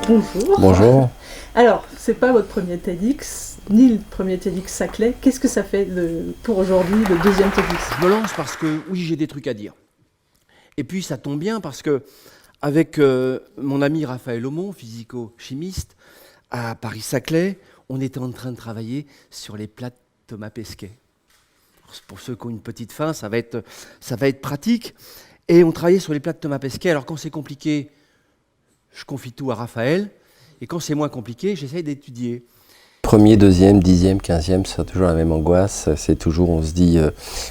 Bonjour. Bonjour. Alors, c'est pas votre premier TEDx, ni le premier TEDx Saclay. Qu'est-ce que ça fait pour aujourd'hui, le deuxième TEDx? Je me lance parce que, oui, j'ai des trucs à dire. Et puis, ça tombe bien parce que, avec mon ami Raphaël Aumont, physico-chimiste, à Paris-Saclay, on était en train de travailler sur les plats de Thomas Pesquet. Pour ceux qui ont une petite faim, ça va être pratique. Et on travaillait sur les plats de Thomas Pesquet. Alors, quand c'est compliqué, je confie tout à Raphaël. Et quand c'est moins compliqué, j'essaye d'étudier. Premier, deuxième, 10e, 15e, c'est toujours la même angoisse. C'est toujours, on se dit,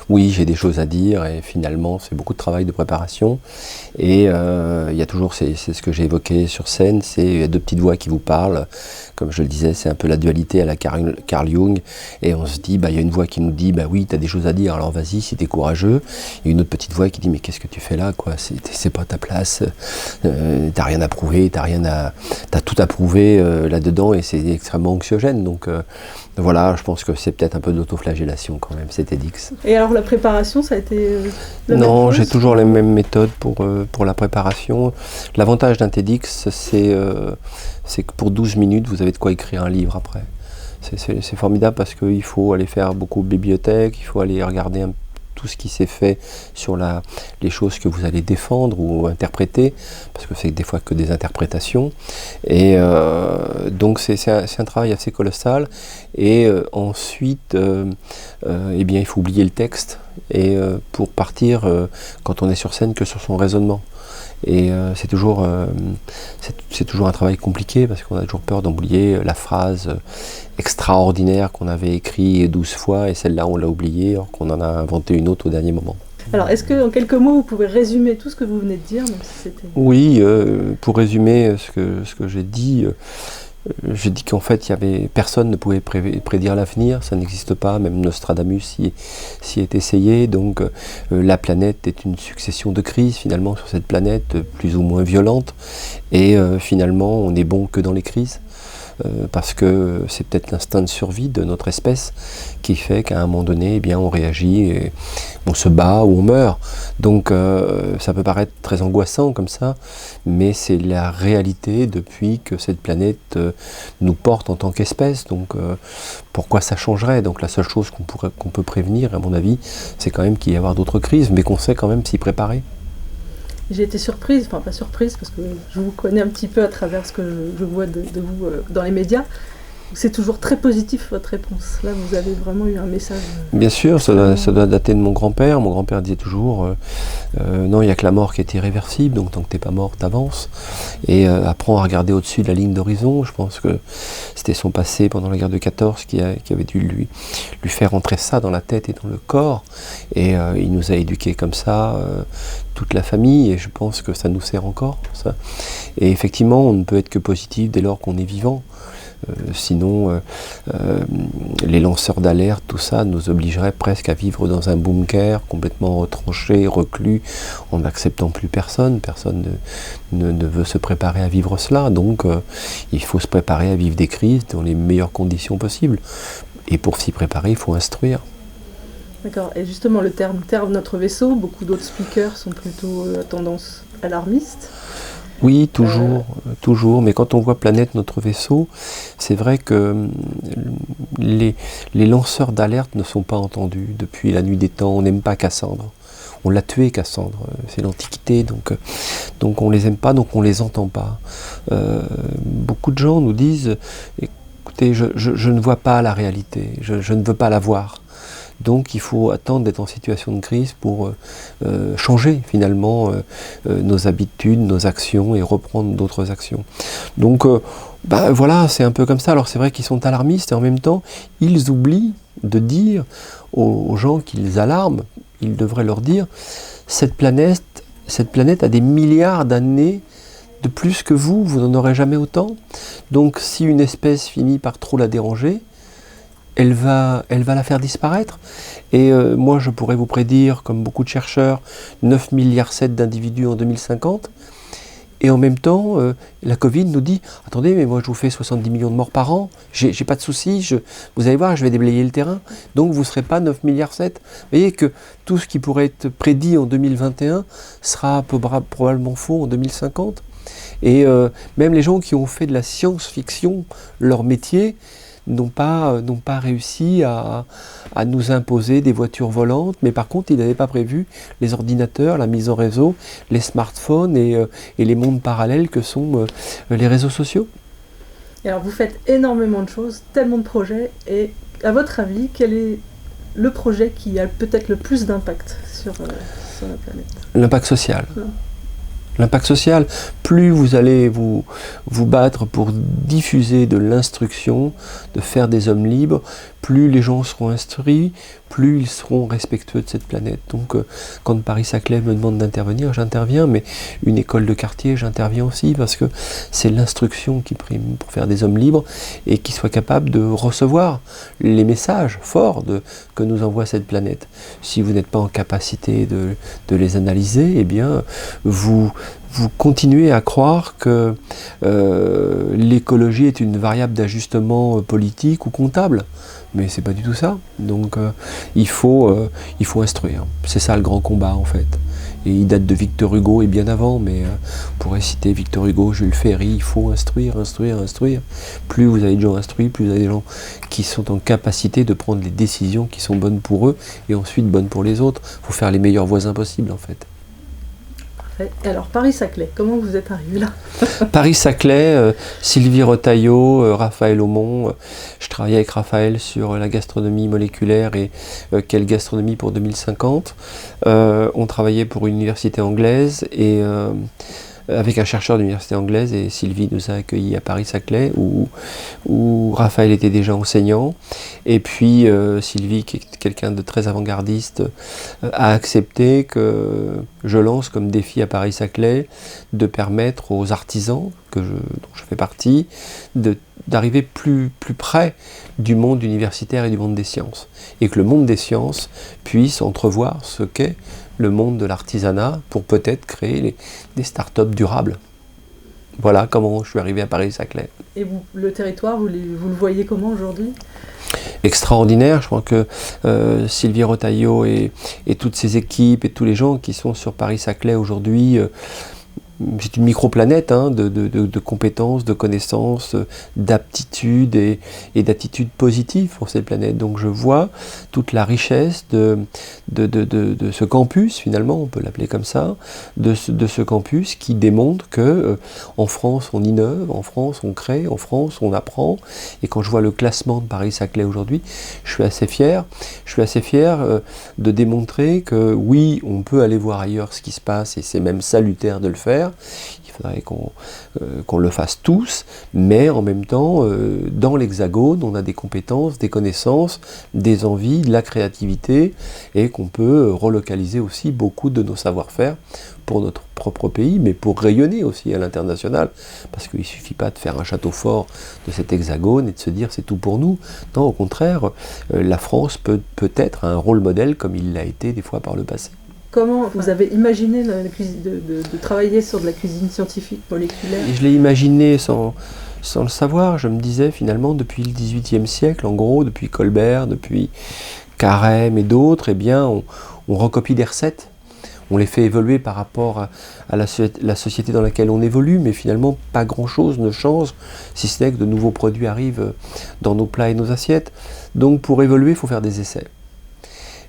oui, j'ai des choses à dire, et finalement, c'est beaucoup de travail de préparation. Et il y a toujours, c'est ce que j'ai évoqué sur scène, c'est deux petites voix qui vous parlent. Comme je le disais, c'est un peu la dualité à la Carl Jung. Et on se dit, il y a une voix qui nous dit, oui, tu as des choses à dire, alors vas-y, si tu es courageux. Et une autre petite voix qui dit, mais qu'est-ce que tu fais là, quoi? C'est pas ta place, t'as rien à prouver, t'as tout à prouver là-dedans, et c'est extrêmement anxiogène. Donc voilà, je pense que c'est peut-être un peu de l'autoflagellation quand même, cet TEDx. Et alors la préparation, ça a été Non, j'ai toujours les mêmes méthodes pour la préparation. L'avantage d'un TEDx, c'est que pour 12 minutes, vous avez de quoi écrire un livre après. C'est formidable parce qu'il faut aller faire beaucoup de bibliothèques, il faut aller regarder tout ce qui s'est fait sur les choses que vous allez défendre ou interpréter, parce que c'est des fois que des interprétations. Et donc c'est un travail assez colossal. Et ensuite, il faut oublier le texte et pour partir, quand on est sur scène, que sur son raisonnement. Et c'est toujours un travail compliqué parce qu'on a toujours peur d'oublier la phrase extraordinaire qu'on avait écrite 12 fois et celle-là on l'a oubliée alors qu'on en a inventé une autre au dernier moment. Alors est-ce que en quelques mots vous pouvez résumer tout ce que vous venez de dire, même si c'était... Oui, pour résumer ce que j'ai dit qu'en fait personne ne pouvait prédire l'avenir, ça n'existe pas, même Nostradamus s'y est essayé, donc la planète est une succession de crises finalement sur cette planète, plus ou moins violente, et finalement on n'est bon que dans les crises. Parce que c'est peut-être l'instinct de survie de notre espèce qui fait qu'à un moment donné, on réagit, et on se bat ou on meurt. Donc ça peut paraître très angoissant comme ça, mais c'est la réalité depuis que cette planète nous porte en tant qu'espèce. Donc pourquoi ça changerait? Donc la seule chose qu'on peut prévenir, à mon avis, c'est quand même qu'il y avoir d'autres crises, mais qu'on sait quand même s'y préparer. J'ai été surprise, enfin pas surprise, parce que je vous connais un petit peu à travers ce que je vois de vous dans les médias. C'est toujours très positif votre réponse. Là, vous avez vraiment eu un message. Bien sûr, ça doit dater de mon grand-père. Mon grand-père disait toujours non, il n'y a que la mort qui est irréversible, donc tant que tu n'es pas mort, t'avances. Et apprends à regarder au-dessus de la ligne d'horizon. Je pense que c'était son passé pendant la guerre de 14 qui avait dû lui faire entrer ça dans la tête et dans le corps. Et il nous a éduqués comme ça, toute la famille, et je pense que ça nous sert encore, ça. Et effectivement, on ne peut être que positif dès lors qu'on est vivant. Sinon, les lanceurs d'alerte, tout ça, nous obligerait presque à vivre dans un bunker, complètement retranché, reclus, en n'acceptant plus personne. Personne ne veut se préparer à vivre cela. Donc, il faut se préparer à vivre des crises dans les meilleures conditions possibles. Et pour s'y préparer, il faut instruire. D'accord. Et justement, le terme « Terre, notre vaisseau », beaucoup d'autres speakers sont plutôt à tendance alarmiste. Oui, toujours, mais quand on voit Planète, notre vaisseau, c'est vrai que les lanceurs d'alerte ne sont pas entendus depuis la nuit des temps. On n'aime pas Cassandre. On l'a tué, Cassandre, c'est l'Antiquité, donc on les aime pas, donc on les entend pas. Beaucoup de gens nous disent, écoutez, je ne vois pas la réalité, je ne veux pas la voir. Donc il faut attendre d'être en situation de crise pour changer finalement nos habitudes, nos actions et reprendre d'autres actions. Donc voilà, c'est un peu comme ça. Alors c'est vrai qu'ils sont alarmistes et en même temps, ils oublient de dire aux gens qu'ils alarment, ils devraient leur dire cette planète a des milliards d'années de plus que vous n'en aurez jamais autant. Donc si une espèce finit par trop la déranger, elle va la faire disparaître. Et moi, je pourrais vous prédire, comme beaucoup de chercheurs, 9,7 milliards d'individus en 2050. Et en même temps, la Covid nous dit « Attendez, mais moi je vous fais 70 millions de morts par an, j'ai pas de soucis, vous allez voir, je vais déblayer le terrain, donc vous ne serez pas 9,7 milliards. » Vous voyez que tout ce qui pourrait être prédit en 2021 sera probablement faux en 2050. Et même les gens qui ont fait de la science-fiction leur métier n'ont pas réussi à nous imposer des voitures volantes, mais par contre, ils n'avaient pas prévu les ordinateurs, la mise en réseau, les smartphones et les mondes parallèles que sont les réseaux sociaux. Et alors, vous faites énormément de choses, tellement de projets, et à votre avis, quel est le projet qui a peut-être le plus d'impact sur la planète? L'impact social. L'impact social, plus vous allez vous battre pour diffuser de l'instruction, de faire des hommes libres, plus les gens seront instruits, plus ils seront respectueux de cette planète. Donc quand Paris-Saclay me demande d'intervenir, j'interviens, mais une école de quartier, j'interviens aussi, parce que c'est l'instruction qui prime pour faire des hommes libres et qui soient capables de recevoir les messages forts que nous envoie cette planète. Si vous n'êtes pas en capacité de les analyser, eh bien vous continuez à croire que l'écologie est une variable d'ajustement politique ou comptable. Mais c'est pas du tout ça. Donc il faut instruire. C'est ça le grand combat en fait. Et il date de Victor Hugo et bien avant, mais on pourrait citer Victor Hugo, Jules Ferry, il faut instruire. Plus vous avez de gens instruits, plus vous avez des gens qui sont en capacité de prendre les décisions qui sont bonnes pour eux et ensuite bonnes pour les autres. Il faut faire les meilleurs voisins possibles en fait. Et alors, Paris-Saclay, comment vous êtes arrivé là? Paris-Saclay, Sylvie Retailleau, Raphaël Aumont. Je travaillais avec Raphaël sur la gastronomie moléculaire et quelle gastronomie pour 2050. On travaillait pour une université anglaise et avec un chercheur de l'université anglaise, et Sylvie nous a accueillis à Paris-Saclay où Raphaël était déjà enseignant, et puis Sylvie, qui est quelqu'un de très avant-gardiste, a accepté que je lance comme défi à Paris-Saclay de permettre aux artisans, dont je fais partie, d'arriver plus près du monde universitaire et du monde des sciences, et que le monde des sciences puisse entrevoir ce qu'est le monde de l'artisanat pour peut-être créer des startups durables. Voilà comment je suis arrivé à Paris-Saclay. Et vous, le territoire, vous le voyez comment aujourd'hui? Extraordinaire. Je crois que Sylvie Retailleau et toutes ses équipes et tous les gens qui sont sur Paris-Saclay aujourd'hui, c'est une microplanète de compétences, de connaissances, d'aptitudes et d'attitudes positives pour cette planète. Donc je vois toute la richesse de ce campus, finalement, on peut l'appeler comme ça, de ce campus qui démontre que en France on innove, en France on crée, en France on apprend. Et quand je vois le classement de Paris-Saclay aujourd'hui, je suis assez fier. Je suis assez fier de démontrer que oui, on peut aller voir ailleurs ce qui se passe et c'est même salutaire de le faire. Il faudrait qu'on le fasse tous, mais en même temps, dans l'Hexagone, on a des compétences, des connaissances, des envies, de la créativité, et qu'on peut relocaliser aussi beaucoup de nos savoir-faire pour notre propre pays, mais pour rayonner aussi à l'international, parce qu'il ne suffit pas de faire un château fort de cet Hexagone et de se dire c'est tout pour nous. Non, au contraire, la France peut être un rôle modèle comme il l'a été des fois par le passé. Comment vous avez imaginé de travailler sur de la cuisine scientifique moléculaire? Et je l'ai imaginé sans le savoir. Je me disais finalement depuis le XVIIIe siècle, en gros, depuis Colbert, depuis Carême et d'autres, eh bien, on recopie des recettes. On les fait évoluer par rapport à la société dans laquelle on évolue, mais finalement pas grand-chose ne change, si ce n'est que de nouveaux produits arrivent dans nos plats et nos assiettes. Donc pour évoluer, il faut faire des essais.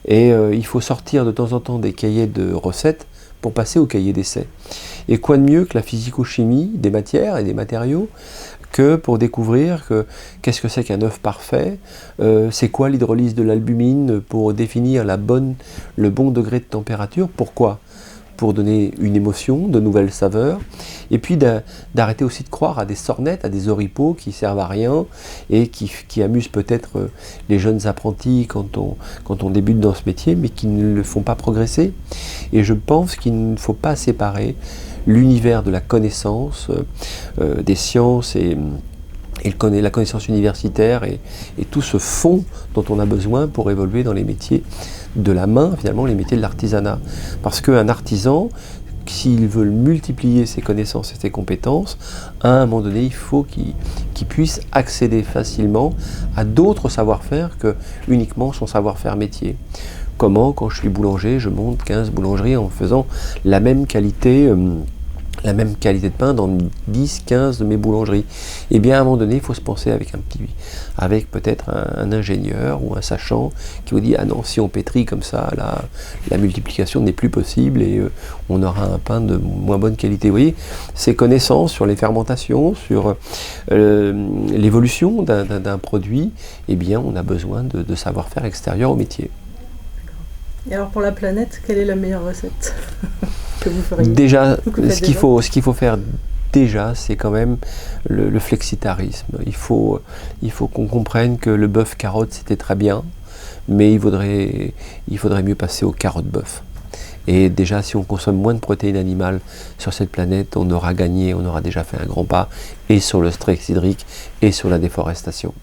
Et il faut sortir de temps en temps des cahiers de recettes pour passer au cahier d'essais. Et quoi de mieux que la physico-chimie des matières et des matériaux que pour découvrir qu'est-ce que c'est qu'un œuf parfait, c'est quoi l'hydrolyse de l'albumine pour définir le bon degré de température, pourquoi? Pour donner une émotion, de nouvelles saveurs, et puis d'arrêter aussi de croire à des sornettes, à des oripeaux qui servent à rien et qui amusent peut-être les jeunes apprentis quand on débute dans ce métier, mais qui ne le font pas progresser. Et je pense qu'il ne faut pas séparer l'univers de la connaissance, des sciences et la connaissance universitaire et tout ce fond dont on a besoin pour évoluer dans les métiers de la main, finalement les métiers de l'artisanat. Parce qu'un artisan, s'il veut multiplier ses connaissances et ses compétences, à un moment donné, il faut qu'il puisse accéder facilement à d'autres savoir-faire que uniquement son savoir-faire métier. Comment, quand je suis boulanger, je monte 15 boulangeries en faisant la même qualité la même qualité de pain dans 10, 15 de mes boulangeries. Et bien à un moment donné, il faut se penser avec peut-être un ingénieur ou un sachant qui vous dit ah non, si on pétrit comme ça, là, la multiplication n'est plus possible et on aura un pain de moins bonne qualité. Vous voyez, ces connaissances sur les fermentations, sur l'évolution d'un produit, eh bien on a besoin de savoir-faire extérieur au métier. Et alors pour la planète, quelle est la meilleure recette que vous feriez? Déjà, ce qu'il faut faire déjà, c'est quand même le flexitarisme. Il faut qu'on comprenne que le bœuf carotte, c'était très bien, mais il faudrait mieux passer au carotte-bœuf. Et déjà, si on consomme moins de protéines animales sur cette planète, on aura gagné, on aura déjà fait un grand pas, et sur le stress hydrique, et sur la déforestation.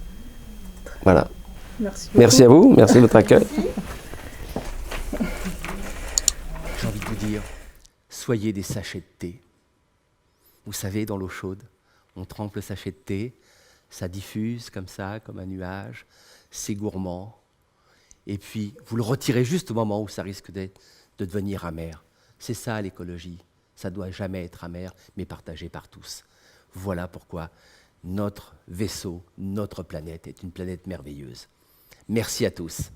Voilà. Merci. Merci à vous, merci de votre accueil. J'ai envie de vous dire, soyez des sachets de thé. Vous savez, dans l'eau chaude, on trempe le sachet de thé, ça diffuse comme ça, comme un nuage, c'est gourmand. Et puis, vous le retirez juste au moment où ça risque de devenir amer. C'est ça l'écologie. Ça ne doit jamais être amer, mais partagé par tous. Voilà pourquoi notre vaisseau, notre planète est une planète merveilleuse. Merci à tous.